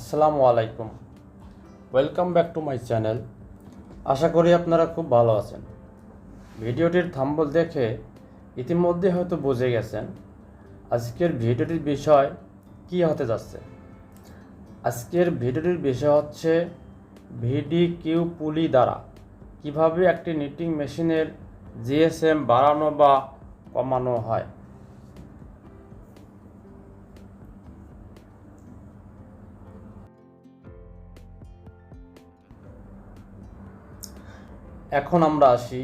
আসসালামু আলাইকুম, welcome back to my channel. আশা করি আপনারা খুব ভালো আছেন। ভিডিওটির থাম্বনেল দেখে ইতিমধ্যে হয়তো বুঝে গেছেন আজকের ভিডিওটির বিষয় কী হতে যাচ্ছে। আজকের ভিডিওটির বিষয় হচ্ছে VDQ পুলি দ্বারা কিভাবে একটি নিটিং মেশিনের GSM বাড়ানো বা কমানো হয়। এখন আমরা আসি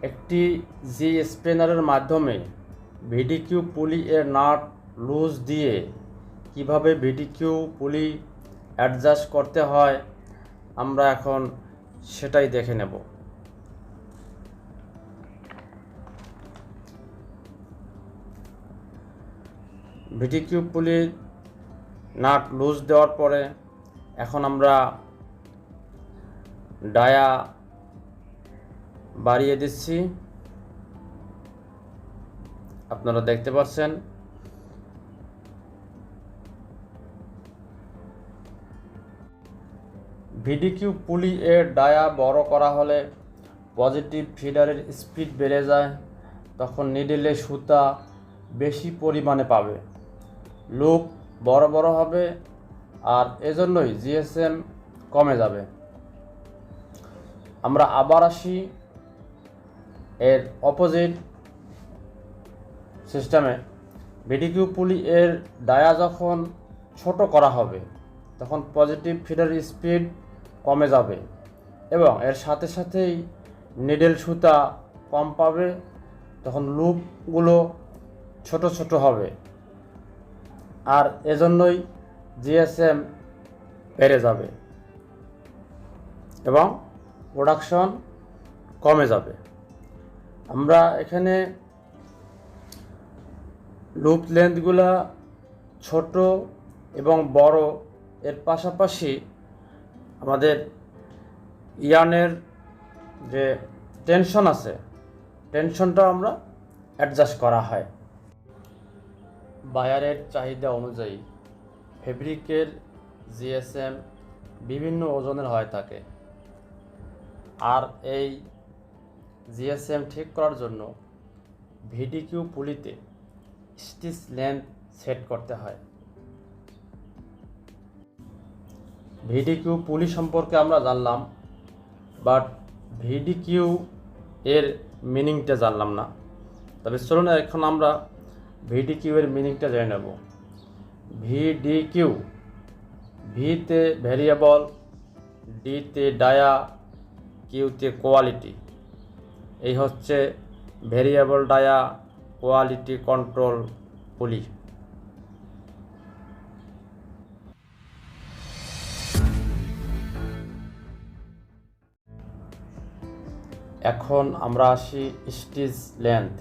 একটি জি স্পেনারের মাধ্যমে VDQ পুলি এর নাট লুজ দিয়ে কিভাবে VDQ পুলি অ্যাডজাস্ট করতে হয় আমরা এখন সেটাই দেখে নেব। VDQ পুলি নাট লুজ দেওয়ার পরে এখন আমরা ডায়া বাড়িয়ে দিচ্ছি। আপনারা দেখতে পাচ্ছেন VDQ পুলি এর ডায়া বড় করা হলে পজিটিভ ফিডারের স্পিড বেড়ে যায়, তখন নিডেলে সুতা বেশি পরিমাণে পাবে, লুপ বড় বড় হবে, আর এজন্যই GSM কমে যাবে। আমরা আবার আসি এর অপোজিট সিস্টেমে। VDQ পুলি এর ডায়া যখন ছোট করা হবে তখন পজিটিভ ফিডার স্পিড কমে যাবে এবং এর সাথে সাথেই নিডেল সুতা কম পাবে, তখন লুপগুলো ছোট ছোট হবে, আর এজন্যই GSM বেড়ে যাবে এবং প্রোডাকশন কমে যাবে। আমরা এখানে লুপ লেন্থগুলা ছোট এবং বড় এর পাশাপাশি আমাদের ইয়ার্নের যে টেনশন আছে টেনশনটা আমরা অ্যাডজাস্ট করা হয়। বায়ারের চাহিদা অনুযায়ী ফেব্রিকের GSM বিভিন্ন ওজনের হয়ে থাকে, আর এই GSM ঠিক করার জন্য VDQ পুলিতে স্টিচ লেন্থ সেট করতে হয়। VDQ পুলি সম্পর্কে আমরা জানলাম, বাট VDQ এর মিনিংটা জানলাম না। তবে চলুন এখন আমরা VDQ এর মিনিংটা জেনে নেব। VDQ, ভিতে ভ্যারিয়েবল, ডিতে ডায়া, কিউতে কোয়ালিটি। এই হচ্ছে ভ্যারিয়েবল ডায়া কোয়ালিটি কন্ট্রোল পুলি। এখন আমরা আসি স্টিচ লেন্থ।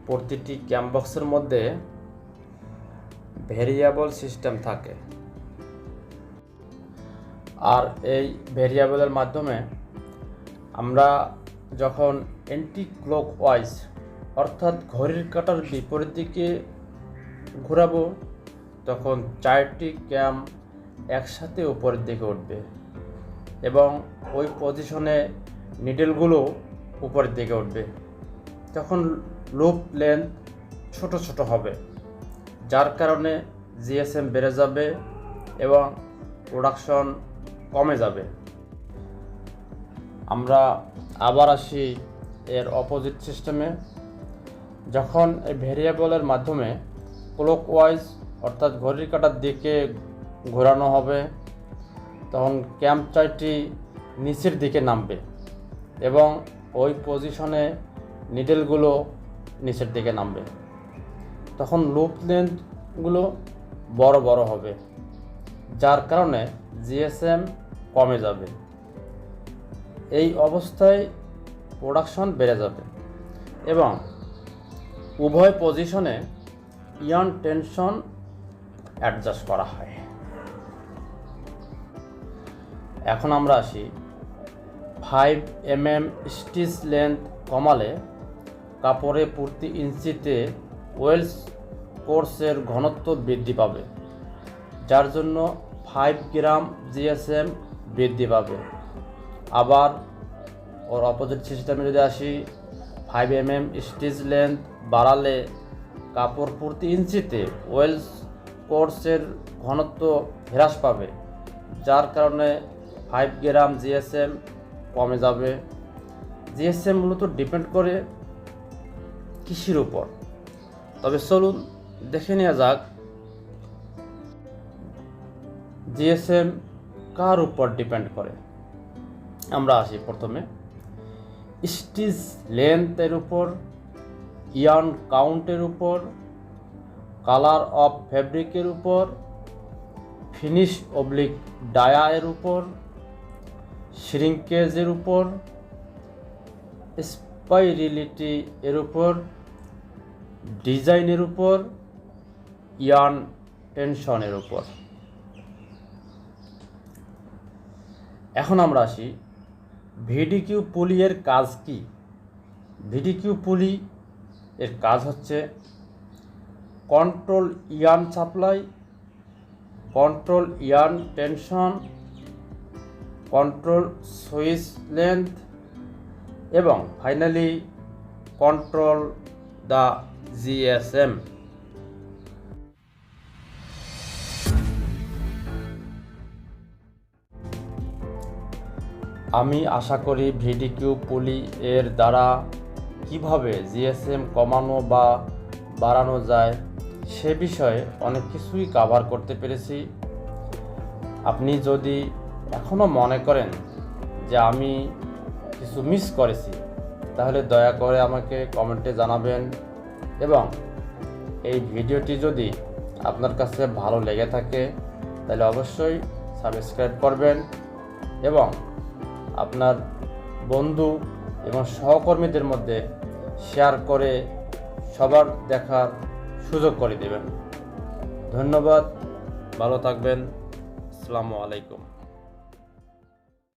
প্রতিটি ক্যামবক্সের মধ্যে ভ্যারিয়েবল সিস্টেম থাকে, আর এই ভ্যারিয়েবলের মাধ্যমে আমরা যখন অ্যান্টি ক্লকওয়াইজ অর্থাৎ ঘড়ির কাঁটার বিপরীত দিকে ঘোরাবো তখন 4টি ক্যাম একসাথে উপরের দিকে উঠবে এবং ওই পজিশনে নিডেলগুলো উপরের দিকে উঠবে, তখন লুপ লেন্থ ছোট ছোট হবে, যার কারণে GSM বেড়ে যাবে এবং প্রোডাকশন কমে যাবে। আমরা আবার আসি এর অপোজিট সিস্টেমে। যখন এই ভেরিয়েবলের মাধ্যমে ক্লকওয়াইজ অর্থাৎ ঘড়ির কাঁটার দিকে ঘোরানো হবে তখন ক্যাম 4টি নিচের দিকে নামবে এবং ওই পজিশনে নিডেলগুলো নিচের দিকে নামবে, তখন লুপ লেন্থগুলো বড় বড় হবে, যার কারণে GSM কমে যাবে। এই অবস্থায় প্রোডাকশন বেড়ে যাবে এবং উভয় পজিশনে ইয়ার্ন টেনশন অ্যাডজাস্ট করা হয়। এখন আমরা আসি 5 mm স্টিচ লেন্থ কমালে কাপড়ে প্রতি ইঞ্চিতে ওয়েলস কোর্সের ঘনত্ব বৃদ্ধি পাবে, যার জন্য 5 গ্রাম GSM বৃদ্ধি পাবে। আবার ওর অপোজিট সিস্টেমে যদি আসি, 5 mm স্টিচ লেন্থ বাড়ালে কাপড় প্রতি ইঞ্চিতে ওয়েলস কোর্সের ঘনত্ব হ্রাস পাবে, যার কারণে 5 গ্রাম GSM কমে যাবে। GSM মূলত ডিপেন্ড করে কৃষির উপর। তবে চলুন দেখে নেওয়া যাক GSM কার উপর ডিপেন্ড করে। আমরা আসি প্রথমে স্টিচ লেন্থের উপর, ইয়ার্ন কাউন্টের উপর, কালার অফ ফ্যাব্রিকের উপর, ফিনিশ অবলিক ডায়া এর উপর, শ্রিঙ্কেজের উপর, স্পাইরালিটি এর উপর, ডিজাইনের উপর, ইয়ার্ন টেনশনের উপর। এখন আমরা আসি VDQ পুলি এর কাজ কি। VDQ পুলি এর কাজ হচ্ছে control yarn supply, control yarn tension, control switch length এবং ফাইনালি কন্ট্রোল দ্য GSM। আমি আশা করি VDQ পুলি এর দ্বারা কিভাবে GSM কমানো বা বাড়ানো যায় সে বিষয়ে অনেক কিছুই কভার করতে পেরেছি। আপনি যদি এখনও মনে করেন যে আমি কিছু মিস করেছি, তাহলে দয়া করে আমাকে কমেন্টে জানাবেন এবং এই ভিডিওটি যদি আপনার কাছে ভালো লেগে থাকে তাহলে অবশ্যই সাবস্ক্রাইব করবেন এবং আপনার বন্ধু এবং সহকর্মীদের মধ্যে শেয়ার করে সবার দেখার সুযোগ করে দেবেন। ধন্যবাদ, ভালো থাকবেন। আসসালামু আলাইকুম।